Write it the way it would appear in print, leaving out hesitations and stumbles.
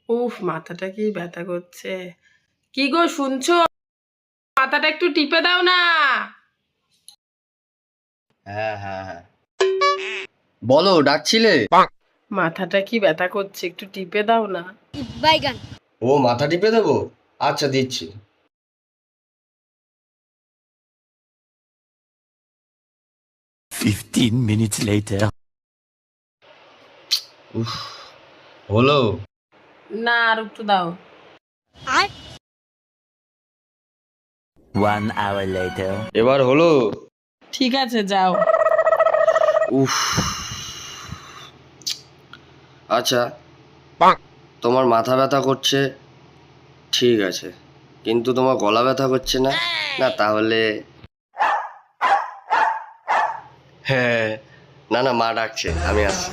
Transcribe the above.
উফ, মাথাটা কি ব্যথা করছে। কি গো শুনছো? মাথাটা একটু টিপে দাও না। হ্যাঁ হ্যাঁ হ্যাঁ, বলো ডাকছিলে? মাথাটা কি ব্যথা করছে, একটু টিপে দাও না। ও মাথা টিপে দেবো, আচ্ছা দিচ্ছি। 15 minutes later. উফ, হলো? না, আর একটু দাও। 1 hour later. এবার হলো? ঠিক আছে, যাও। উফ, আচ্ছা তোমার মাথা ব্যথা করছে ঠিক আছে, কিন্তু তোমার গলা ব্যথা করছে না। না তাহলে হ্যাঁ, না না, মা ডাকছে, আমি আসছি।